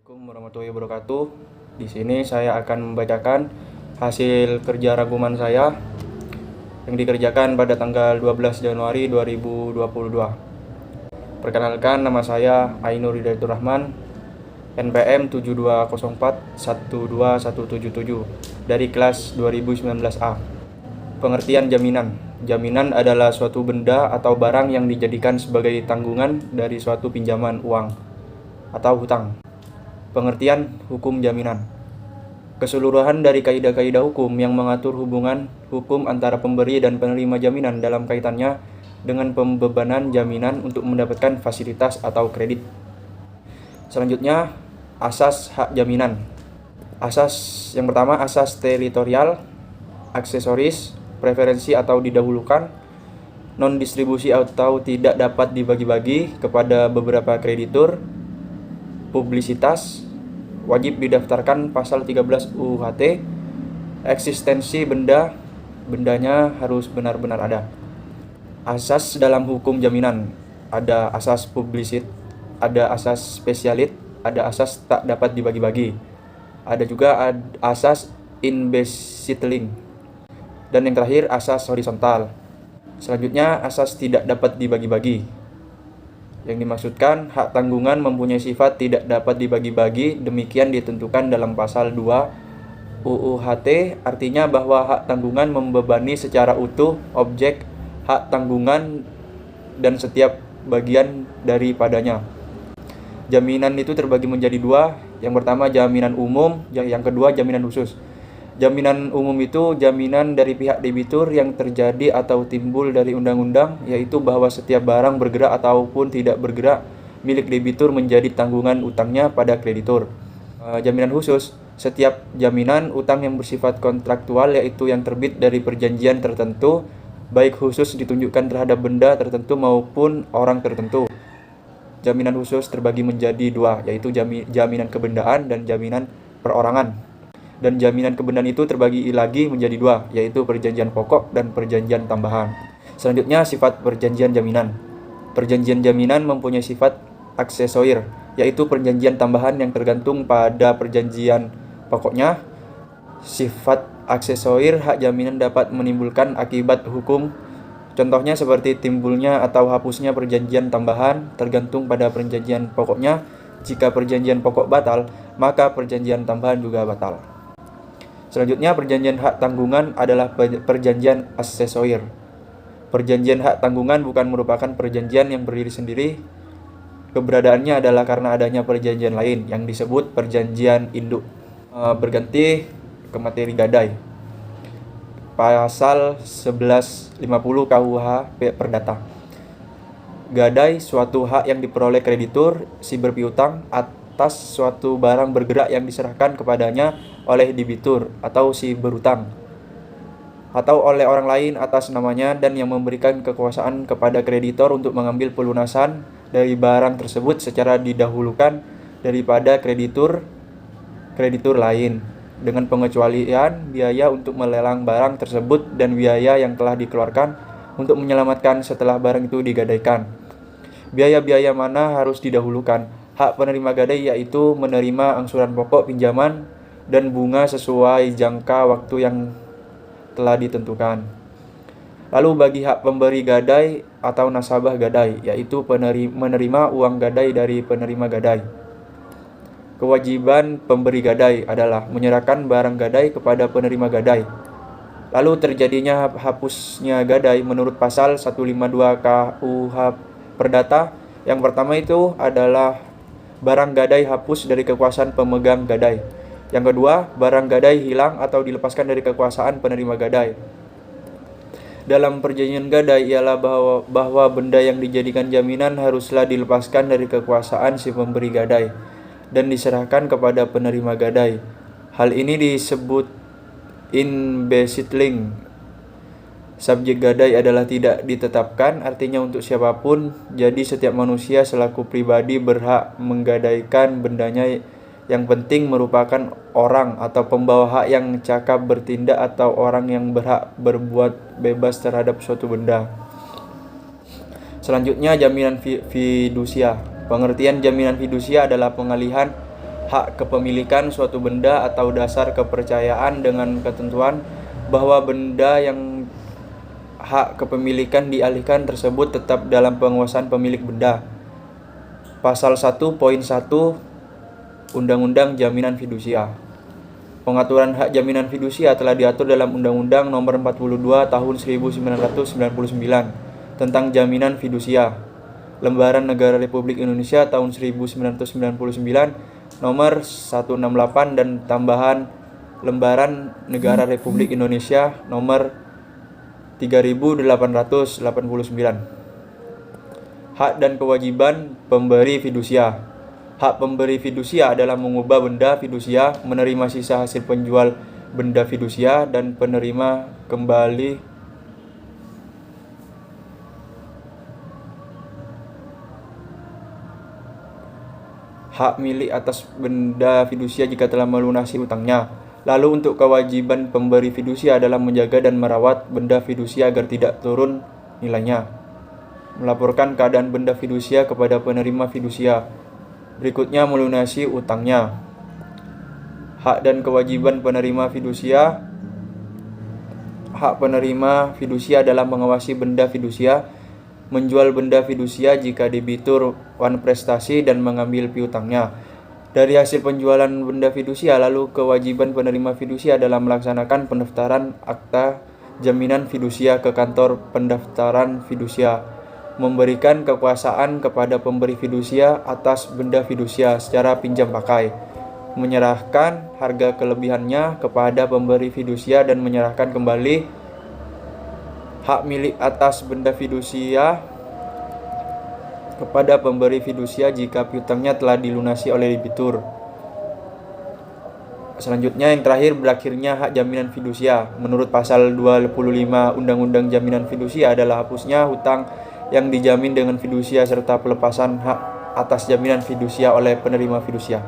Assalamualaikum warahmatullahi wabarakatuh. Di sini saya akan membacakan hasil kerja rangkuman saya yang dikerjakan pada tanggal 12 Januari 2022. Perkenalkan, nama saya Ainur Hidayatur Rahman, NPM 7204-12177 dari kelas 2019A. Pengertian jaminan. Jaminan adalah suatu benda atau barang yang dijadikan sebagai tanggungan dari suatu pinjaman uang atau hutang. Pengertian hukum jaminan. Keseluruhan dari kaidah-kaidah hukum yang mengatur hubungan hukum antara pemberi dan penerima jaminan dalam kaitannya dengan pembebanan jaminan untuk mendapatkan fasilitas atau kredit. Selanjutnya, asas hak jaminan. Asas yang pertama, asas teritorial, aksesoris, preferensi atau didahulukan, non-distribusi atau tidak dapat dibagi-bagi kepada beberapa kreditur, publisitas, wajib didaftarkan pasal 13 UHT, eksistensi bendanya harus benar-benar ada. Asas dalam hukum jaminan, ada asas publisit, ada asas spesialit, ada asas tak dapat dibagi-bagi, ada juga asas inbesitling, dan yang terakhir asas horizontal. Selanjutnya, asas tidak dapat dibagi-bagi. Yang dimaksudkan, hak tanggungan mempunyai sifat tidak dapat dibagi-bagi, demikian ditentukan dalam pasal 2 UUHT, artinya bahwa hak tanggungan membebani secara utuh objek hak tanggungan dan setiap bagian daripadanya. Jaminan itu terbagi menjadi dua, yang pertama jaminan umum, yang kedua jaminan khusus. Jaminan umum itu jaminan dari pihak debitur yang terjadi atau timbul dari undang-undang, yaitu bahwa setiap barang bergerak ataupun tidak bergerak milik debitur menjadi tanggungan utangnya pada kreditur. Jaminan khusus, setiap jaminan utang yang bersifat kontraktual, yaitu yang terbit dari perjanjian tertentu, baik khusus ditunjukkan terhadap benda tertentu maupun orang tertentu. Jaminan khusus terbagi menjadi dua, yaitu jaminan kebendaan dan jaminan perorangan. Dan jaminan kebendaan itu terbagi lagi menjadi dua, yaitu perjanjian pokok dan perjanjian tambahan. Selanjutnya, sifat perjanjian jaminan. Perjanjian jaminan mempunyai sifat aksesorir, yaitu perjanjian tambahan yang tergantung pada perjanjian pokoknya. Sifat aksesorir hak jaminan dapat menimbulkan akibat hukum. Contohnya seperti timbulnya atau hapusnya perjanjian tambahan tergantung pada perjanjian pokoknya. Jika perjanjian pokok batal, maka perjanjian tambahan juga batal. Selanjutnya, perjanjian hak tanggungan adalah perjanjian aksesorir. Perjanjian hak tanggungan bukan merupakan perjanjian yang berdiri sendiri. Keberadaannya adalah karena adanya perjanjian lain yang disebut perjanjian induk. Berganti ke materi gadai. Pasal 1150 KUH Perdata. Gadai suatu hak yang diperoleh kreditur si berpiutang atas suatu barang bergerak yang diserahkan kepadanya oleh debitur atau si berutang, atau oleh orang lain atas namanya, dan yang memberikan kekuasaan kepada kreditor untuk mengambil pelunasan dari barang tersebut secara didahulukan daripada kreditur lain, dengan pengecualian biaya untuk melelang barang tersebut dan biaya yang telah dikeluarkan untuk menyelamatkan setelah barang itu digadaikan. Biaya-biaya mana harus didahulukan? Hak penerima gadai yaitu menerima angsuran pokok pinjaman dan bunga sesuai jangka waktu yang telah ditentukan. Lalu bagi hak pemberi gadai atau nasabah gadai, yaitu menerima uang gadai dari penerima gadai. Kewajiban pemberi gadai adalah menyerahkan barang gadai kepada penerima gadai. Lalu terjadinya hapusnya gadai menurut pasal 152 KUH Perdata. Yang pertama itu adalah barang gadai hapus dari kekuasaan pemegang gadai. Yang kedua, barang gadai hilang atau dilepaskan dari kekuasaan penerima gadai. Dalam perjanjian gadai ialah bahwa benda yang dijadikan jaminan haruslah dilepaskan dari kekuasaan si pemberi gadai dan diserahkan kepada penerima gadai. Hal ini disebut inbesitling. Subjek gadai adalah tidak ditetapkan, artinya untuk siapapun, jadi setiap manusia selaku pribadi berhak menggadaikan bendanya. Yang penting merupakan orang atau pembawa hak yang cakap bertindak atau orang yang berhak berbuat bebas terhadap suatu benda. Selanjutnya, jaminan fidusia. Pengertian jaminan fidusia adalah pengalihan hak kepemilikan suatu benda atau dasar kepercayaan dengan ketentuan bahwa benda yang hak kepemilikan dialihkan tersebut tetap dalam penguasaan pemilik benda. Pasal 1 poin 1 Undang-Undang Jaminan Fidusia. Pengaturan hak jaminan fidusia telah diatur dalam Undang-Undang Nomor 42 Tahun 1999 tentang jaminan fidusia. Lembaran Negara Republik Indonesia tahun 1999 Nomor 168 dan tambahan Lembaran Negara Republik Indonesia Nomor 3889. Hak dan kewajiban pemberi fidusia. Hak pemberi fidusia adalah mengubah benda fidusia, menerima sisa hasil penjual benda fidusia, dan penerima kembali hak milik atas benda fidusia jika telah melunasi utangnya. Lalu untuk kewajiban pemberi fidusia adalah menjaga dan merawat benda fidusia agar tidak turun nilainya. Melaporkan keadaan benda fidusia kepada penerima fidusia. Berikutnya melunasi utangnya. Hak dan kewajiban penerima fidusia. Hak penerima fidusia adalah mengawasi benda fidusia, menjual benda fidusia jika debitur wan prestasi, dan mengambil piutangnya dari hasil penjualan benda fidusia. Lalu kewajiban penerima fidusia adalah melaksanakan pendaftaran akta jaminan fidusia ke kantor pendaftaran fidusia, memberikan kekuasaan kepada pemberi fidusia atas benda fidusia secara pinjam pakai, menyerahkan harga kelebihannya kepada pemberi fidusia, dan menyerahkan kembali hak milik atas benda fidusia kepada pemberi fidusia jika piutangnya telah dilunasi oleh debitur. Selanjutnya yang terakhir, berakhirnya hak jaminan fidusia. Menurut pasal 25 Undang-Undang Jaminan Fidusia adalah hapusnya hutang yang dijamin dengan fidusia serta pelepasan hak atas jaminan fidusia oleh penerima fidusia.